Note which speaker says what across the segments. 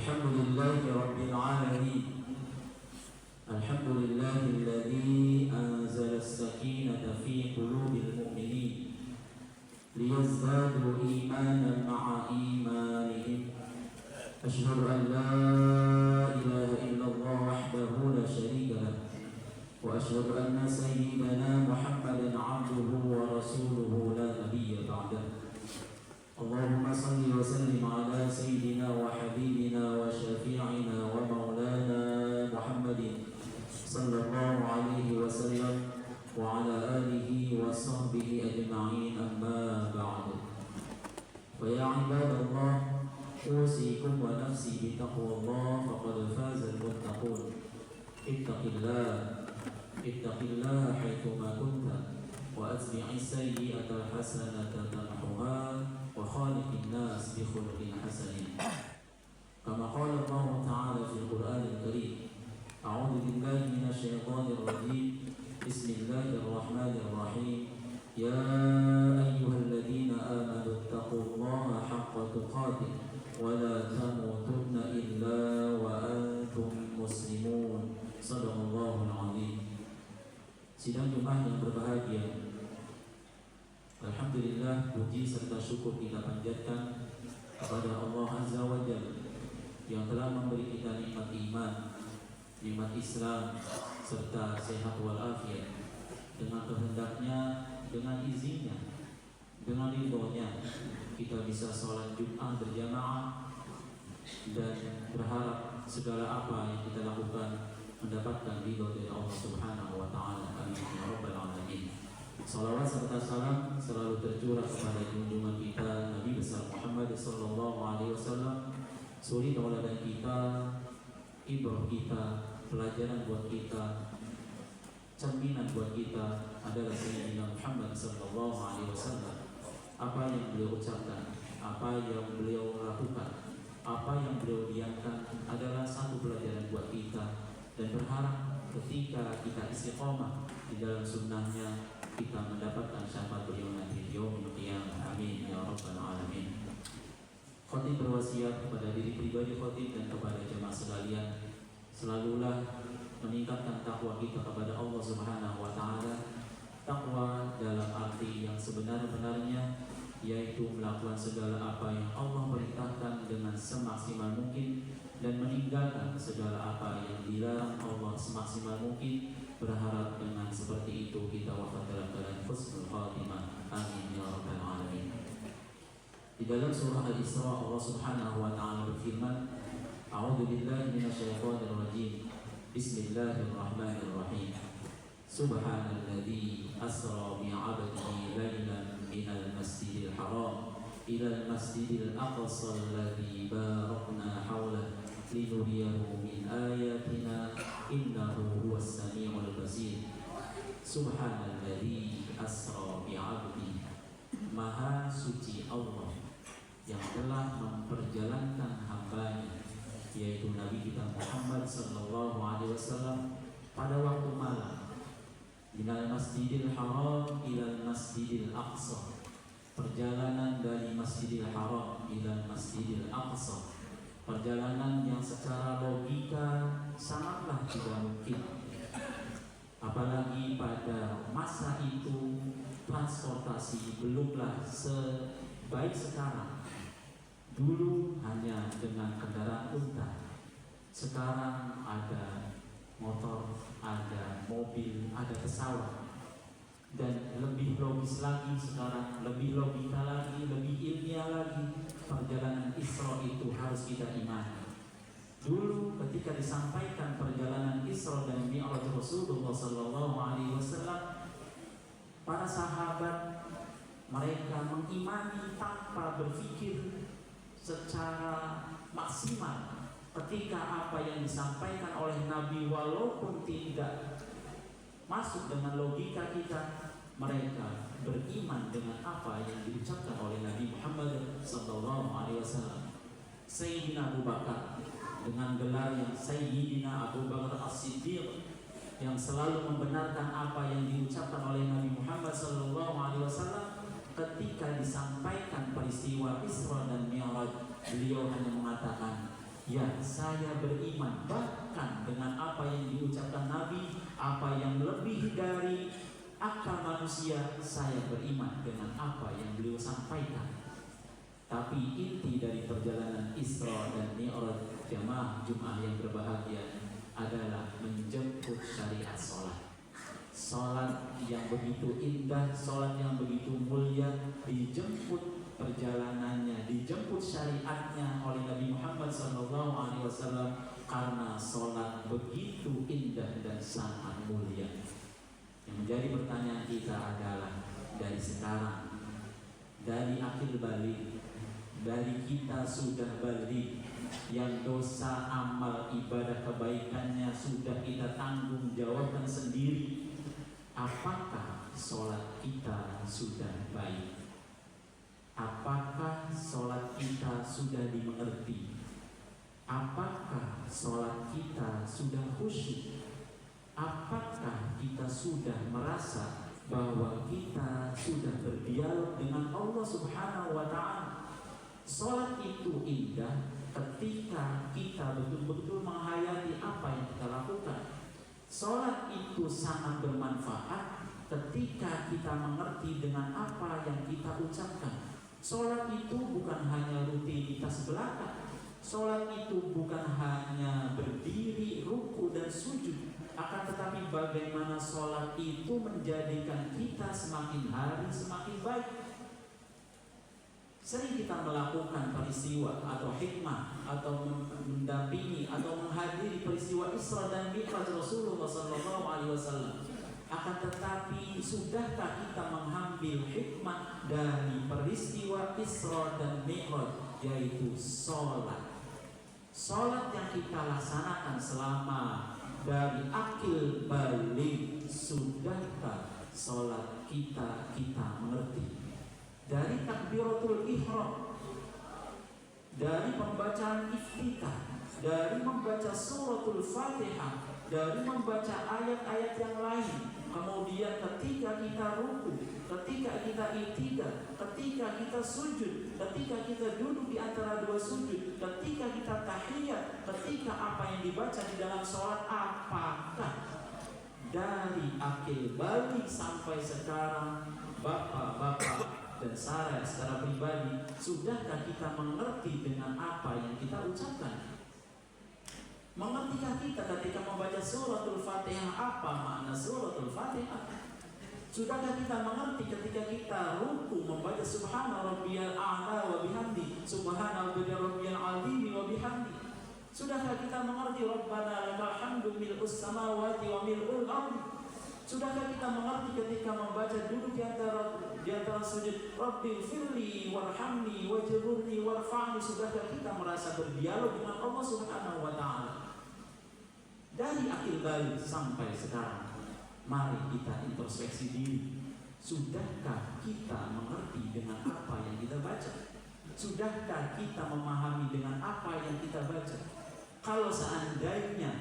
Speaker 1: الحمد لله رب العالمين. الحمد لله الذي أنزل السكينة في قلوب المؤمنين ليزدادوا إيمانا مع إيمانهم. أشهد أن لا إله إلا الله وحده لا شريك له، وأشهد أن سيدنا محمدا عبده ورسوله لا نبي بعده. اللهم صل وسلم على سيدنا وحبيبنا وشفيعنا ومولانا محمد صلى الله عليه وسلم وعلى آله وصحبه أجمعين، أما بعد. فيا عباد الله، أوصيكم ونفسي بتقوى الله، فقد فاز المتقون. اتق الله حيثما كنت، وأتبع السيئة الحسنة تمحها، وخالق الناس بخلق حسن. كما قال الله تعالى في القرآن الكريم: أعوذ بالله من الشيطان الرجيم، بسم الله الرحمن الرحيم. يا أيها الذين آمنوا اتقوا الله حق تقاته ولا تموتن إلا وأنتم مسلمون. صدق الله العظيم. Sidang Jumat yang berbahagia, alhamdulillah, puji serta syukur kita panjatkan kepada Allah Azza wa Jalla yang telah memberi kita nikmat iman, nikmat Islam, serta sehat walafiat. Dengan kehendaknya, dengan izinnya, dengan ridhonya, kita bisa sholat Jumat berjamaah dan berharap segala apa yang kita lakukan mendapatkan ridho dari Allah Subhanahu wa Ta'ala. Amin ya rabbal alamin. Salawat serta salam selalu tercurah kepada junjungan kita Nabi besar Muhammad sallallahu alaihi wasallam, suri tauladan kita, ibrah kita, pelajaran buat kita, cerminan buat kita adalah Sayyidina Muhammad sallallahu alaihi wasallam. Apa yang beliau ucapkan, apa yang beliau lakukan, apa yang beliau diamkan adalah satu pelajaran buat kita, dan berharap ketika kita istiqomah di dalam sunnahnya, kita mendapatkan syafaat beliau nanti di yaumil qiyamah. Amin ya rabbal alamin. Khatib berwasiat kepada diri pribadi khatib dan kepada jemaah sekalian, selalulah meningkatkan takwa kita kepada Allah Subhanahu wa Ta'ala. Takwa dalam arti yang sebenar-benarnya, yaitu melakukan segala apa yang Allah perintahkan dengan semaksimal mungkin, dan meninggalkan segala apa yang dilarang Allah semaksimal mungkin. Berharap dengan seperti itu kita wafat dalam keadaan husnul khatimah. Amin ya rabbal alamin. Di dalam surah Al-Isra, Allah Subhanahu wa Ta'ala berfirman: A'udzu billahi minasyaitonir rajim. Bismillahirrahmanirrahim. Subhanalladzi asra bi'abdihi lailan minal masjidil haram ilal masjidil aqsa alladzi barakna hawlahu linuriyahu min ayatina innahu huwas samiul basir. Subhanalladzi asra bi'abdihi. Maha suci Allah yang telah memperjalankan hambanya, yaitu Nabi kita Muhammad sallallahu alaihi wasallam, pada waktu malam, minal masjidil haram ilal masjidil aqsa. Perjalanan dari Masjidil Haram ilal Masjidil Aqsa, perjalanan yang secara logika sangatlah tidak mungkin. Apalagi pada masa itu transportasi belumlah sebaik sekarang. Dulu hanya dengan kendaraan unta, sekarang ada motor, ada mobil, ada pesawat. Dan lebih logis lagi sekarang, lebih logika lagi, lebih ilmiah lagi, perjalanan Isra itu harus kita imani. Dulu ketika disampaikan perjalanan Isra dan Mi'raj Rasulullah sallallahu alaihi wasallam, para sahabat mereka mengimani tanpa berpikir secara maksimal ketika apa yang disampaikan oleh Nabi, walaupun tidak masuk dengan logika kita, mereka beriman dengan apa yang diucapkan oleh Nabi Muhammad sallallahu alaihi wasallam. Sayyidina Abu Bakar dengan gelar yang Sayyidina Abu Bakar As-Siddiq, yang selalu membenarkan apa yang diucapkan oleh Nabi Muhammad sallallahu alaihi wasallam, ketika disampaikan peristiwa Isra dan Mi'raj, beliau hanya mengatakan, Ya, saya beriman bahkan dengan apa yang diucapkan Nabi, apa yang lebih dari akal manusia. Saya beriman dengan apa yang beliau sampaikan. Tapi inti dari perjalanan Isra dan Mi'raj jamaah Jumat yang berbahagia adalah menjemput syariat sholat. Sholat yang begitu indah, sholat yang begitu mulia, dijemput perjalanannya, dijemput syariatnya oleh Nabi Muhammad SAW karena sholat begitu indah dan sangat mulia. Yang menjadi pertanyaan kita adalah dari sekarang, dari akhir balik, dari kita sudah balik, yang dosa amal ibadah kebaikannya sudah kita tanggung jawabkan sendiri. Apakah sholat kita sudah baik? Apakah sholat kita sudah dimengerti? Apakah sholat kita sudah khusyuk? Apakah kita sudah merasa bahwa kita sudah berdialog dengan Allah Subhanahu wa Ta'ala? Sholat itu indah ketika kita betul-betul menghayati apa yang kita lakukan. Sholat itu sangat bermanfaat ketika kita mengerti dengan apa yang kita ucapkan. Sholat itu bukan hanya rutinitas belaka. Sholat itu bukan hanya berdiri, ruku dan sujud, akan tetapi bagaimana sholat itu menjadikan kita semakin hari semakin baik. Sering kita melakukan peristiwa atau hikmah atau mendampingi atau menghadiri peristiwa Isra dan Mi'raj Rasulullah SAW. Akan tetapi sudahkah kita mengambil hikmah dari peristiwa Isra dan Mi'raj, yaitu sholat? Sholat yang kita laksanakan selama dari akil balik, sudahkah sholat kita mengerti? Dari takbiratul ihram, dari pembacaan iftitah, dari membaca suratul Fatihah, dari membaca ayat-ayat yang lain, kemudian ketika kita ruku, ketika kita i'tidal, ketika kita sujud, ketika kita duduk di antara dua sujud, ketika kita tahiyat, ketika apa yang dibaca di dalam sholat, apakah dari akil balik sampai sekarang, bapak-bapak dan saya secara pribadi, sudahkah kita mengerti dengan apa yang kita ucapkan? Mengertikah kita ketika membaca suratul Fatihah apa makna suratul Fatihah? Sudahkah kita mengerti ketika kita ruku membaca subhana rabbiyal a'la wa bihamdi, subhana rabbiyal azim wa bihamdi? Sudahkah kita mengerti rabbana lakal hamdu mil'us samawati wa mil'ul ardi? Sudahkah kita mengerti ketika membaca duduk di antara sujud Rabbil firli warhamni wajburni warfa'ni? Sudahkah kita merasa berdialog dengan Allah Subhanahu wa Ta'ala? Dari akhir balik sampai sekarang, mari kita introspeksi diri. Sudahkah kita mengerti dengan apa yang kita baca? Sudahkah kita memahami dengan apa yang kita baca? Kalau seandainya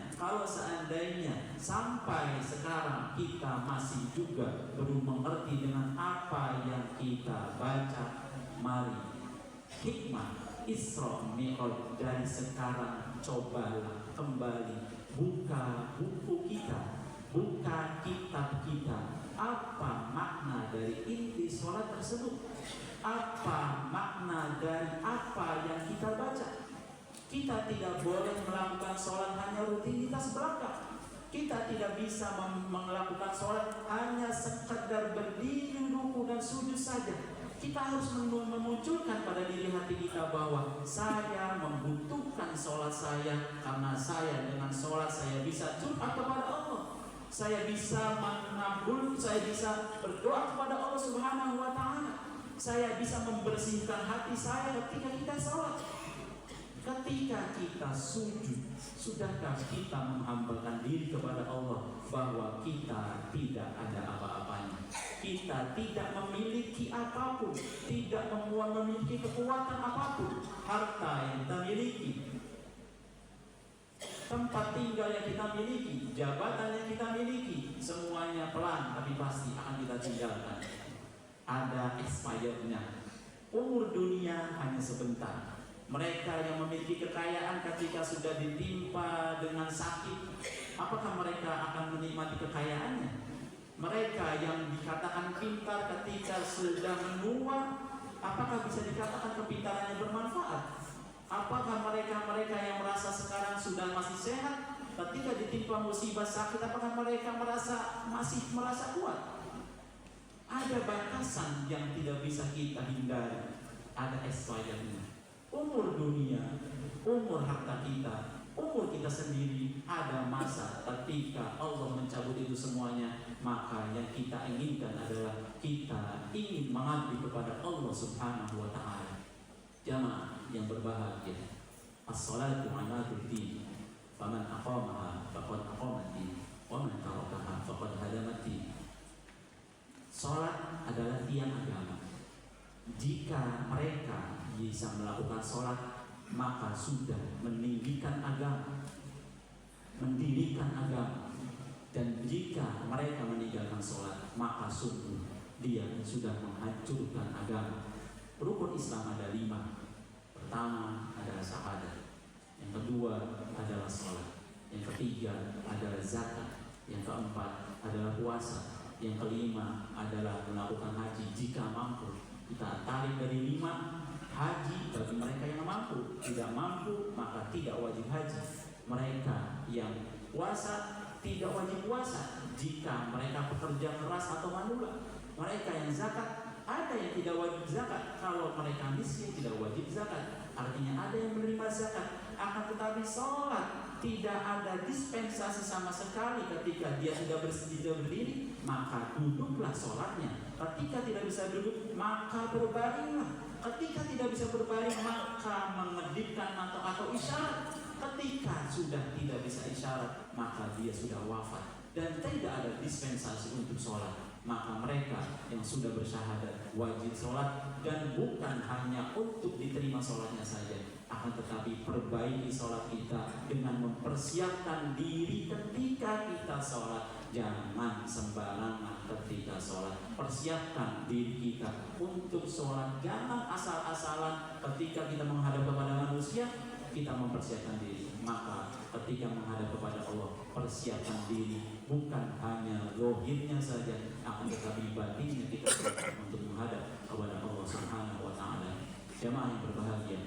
Speaker 1: sampai sekarang kita masih juga belum mengerti dengan apa yang kita baca, mari hikmah Isra Mi'raj dari sekarang cobalah kembali, buka buku kita, buka kitab kita. Apa makna dari inti sholat tersebut? Apa makna dari apa yang kita baca? Kita tidak boleh melakukan sholat hanya rutinitas belaka. Kita tidak bisa melakukan sholat hanya sekedar berdiri, ruku dan sujud saja. Kita harus memunculkan pada diri hati kita bahwa saya membutuhkan sholat saya, karena saya dengan sholat saya bisa curhat kepada Allah, saya bisa mengabul, saya bisa berdoa kepada Allah Subhanahu wa Ta'ala, saya bisa membersihkan hati saya ketika kita sholat. Ketika kita sujud, sudahkah kita menghambakan diri kepada Allah bahwa kita tidak ada apa-apanya, kita tidak memiliki apapun, tidak memiliki kekuatan apapun, harta yang kita miliki, tempat tinggal yang kita miliki, jabatan yang kita miliki, semuanya pelan tapi pasti akan kita tinggalkan. Ada expirednya. Umur dunia hanya sebentar. Mereka yang memiliki kekayaan ketika sudah ditimpa dengan sakit, apakah mereka akan menikmati kekayaannya? Mereka yang dikatakan pintar ketika sudah menua, apakah bisa dikatakan kepintarannya bermanfaat? Apakah mereka yang merasa sekarang sudah masih sehat, ketika ditimpa musibah sakit, apakah mereka masih merasa kuat? Ada batasan yang tidak bisa kita hindari. Ada expirednya. Umur dunia, umur harta kita, umur kita sendiri, ada masa ketika Allah mencabut itu semuanya. Maka yang kita inginkan adalah kita ingin mengabdi kepada Allah Subhanahu wa ta'ala. Jamaah yang berbahagia, as-salatu amadul din, faman aqamaha faqad aqamati, wa man tarakaha faqad hadamati. Salat adalah tiang agama. Jika mereka bisa melakukan sholat, maka sudah meninggikan agama, mendirikan agama. Dan jika mereka meninggalkan sholat, maka sungguh dia sudah menghancurkan agama. Rukun Islam ada 5. Pertama adalah syahadat, yang kedua adalah sholat, yang ketiga adalah zakat, yang keempat adalah puasa, yang kelima adalah melakukan haji jika mampu. Kita tarik dari 5. Haji bagi mereka yang mampu, tidak mampu maka tidak wajib haji. Mereka yang puasa tidak wajib puasa jika mereka pekerja keras atau manula. Mereka yang zakat, ada yang tidak wajib zakat. Kalau mereka miskin tidak wajib zakat. Artinya ada yang menerima zakat. Akan tetapi sholat tidak ada dispensasi sama sekali. Ketika dia sudah berdiri, maka duduklah sholatnya. Ketika tidak bisa duduk, maka berbaringlah. Ketika tidak bisa berbaring, maka mengedipkan atau isyarat. Ketika sudah tidak bisa isyarat, maka dia sudah wafat. Dan tidak ada dispensasi untuk sholat. Maka mereka yang sudah bersyahadat wajib sholat. Dan bukan hanya untuk diterima sholatnya saja, akan tetapi perbaiki sholat kita dengan mempersiapkan diri ketika kita sholat. Jangan sembarangan ketika sholat. Persiapkan diri kita untuk sholat. Jangan asal-asalan ketika kita menghadap kepada manusia, kita mempersiapkan diri. Maka ketika menghadap kepada Allah, persiapkan diri. Bukan hanya zahirnya saja, akan tetapi batinnya kita untuk menghadap kepada Allah Subhanahu wa ta'ala. Jamaah yang berbahagia,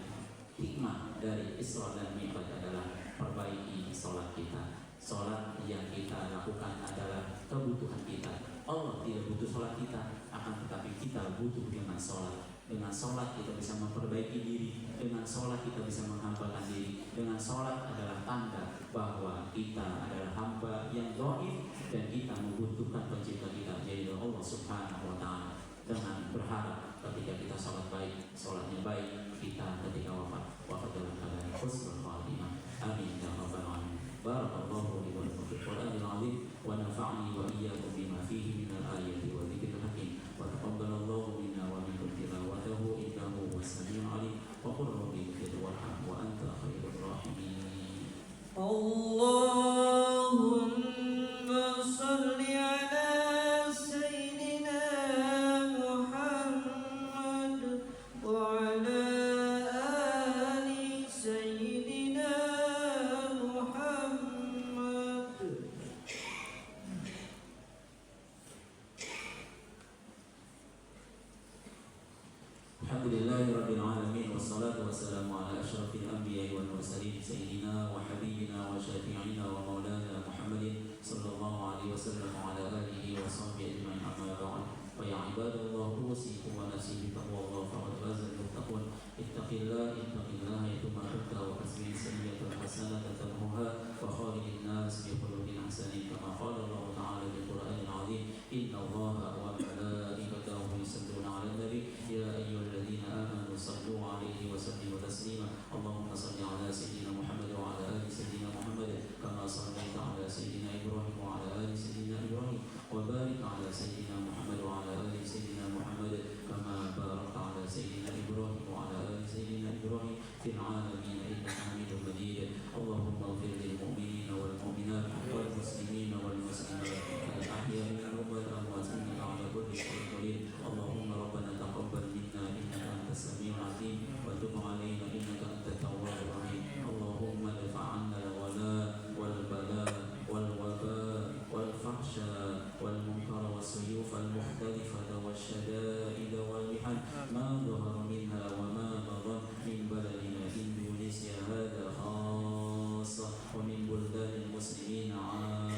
Speaker 1: hikmah dari Isra dan Mi'raj adalah perbaiki sholat kita. Sholat yang kita lakukan adalah kebutuhan kita. Allah tidak butuh sholat kita, akan tetapi kita butuh dengan sholat. Dengan sholat kita bisa memperbaiki diri. Dengan sholat kita bisa menghambakan diri. Dengan sholat adalah tanda bahwa kita adalah hamba yang dhaif dan kita membutuhkan pencipta kita, yaitu Allah Subhanahu wa ta'ala. Dengan berharap ketika kita sholat baik, sholatnya baik, kita ketika wafat dalam keadaan husnul khatimah. Amin ya rabbal alamin. Barakallahu li wa lakum fil Qur'anil azim wa nafa'ani wa iyyakum bima fihi minal ayati wa dzikril hakim wa taqabbalallahu minna wa minkum tilawatahu innahu huwas samiul alim wa qul rabbi ighfir warham wa anta khairur rahimin.
Speaker 2: Allahumma shalli ala sayyidina Muhammad wa ala ali sayyidina Muhammad.
Speaker 1: Alhamdulillahi rabbil alamin wassalatu wassalamu ala asyrafil anbiya'i wal mursalin sayyidina wa habibina wa syafi'ina wa maulana Muhammadin sallallahu alaihi wasallam wa ala alihi wa sahbihi ajma'in amma ba'd. Wa ya ibadallah usikum wa nafsi bi taqwallah faqad faza al-muttaqun. Ittaqillaha yatuma kunta wa hasbi sayyi'atan hasanatan tamhuha wa khalidin nas bi khuluqin hasanin kama qala Allah ta'ala bil Qur'anil azim. Inna Allaha wa malaikatahu yusalluna 'alan nabi ya ayyuhalladzina amanu sallu 'alaihi wa sallimu taslima. Allahumma shalli 'ala sayyidina Muhammad wa 'ala ali sayyidina Muhammad kama shallaita 'ala sayyidina Ibrahim wa 'ala ali sayyidina Ibrahim wa barik 'ala sayyidina Muhammad wa 'ala ali sayyidina Muhammad kama barakta 'ala sayyidina Ibrahim wa 'ala ali sayyidina Ibrahim fil 'alamin innaka Hamidum Majid. Allahumma ighfir lil mu'minina wal mu'minat wal muslimina wal muslimat al-ahya'i minhum wal amwat innaka 'ala kulli syai'in qadir. Allahumma rabbana taqabbal minna innaka antas samiul 'alim wa tub 'alaina innaka المختلفة والشدائد والمحن ما ظهر منها وما بطن من بلدنا إندونيسيا هذا خاصة ومن بلدان المسلمين عامة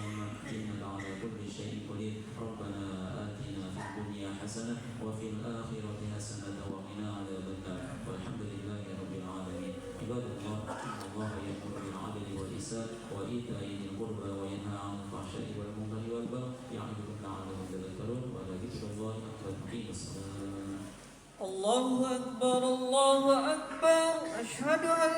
Speaker 1: إنك على كل شيء قدير ربنا آتنا في الدنيا حسنة وفي الآخرة حسنة وقنا عذاب النار والحمد لله رب العالمين عباد الله إن الله يأمر بالعدل والإحسان وإيتاء ذي القربى وينهى عن الفحشاء والمنكر والبغي يعظكم لعلكم تذكرون ولذكر الله أكبر مقيم الصلاة
Speaker 2: الله أكبر الله أكبر أشهد أن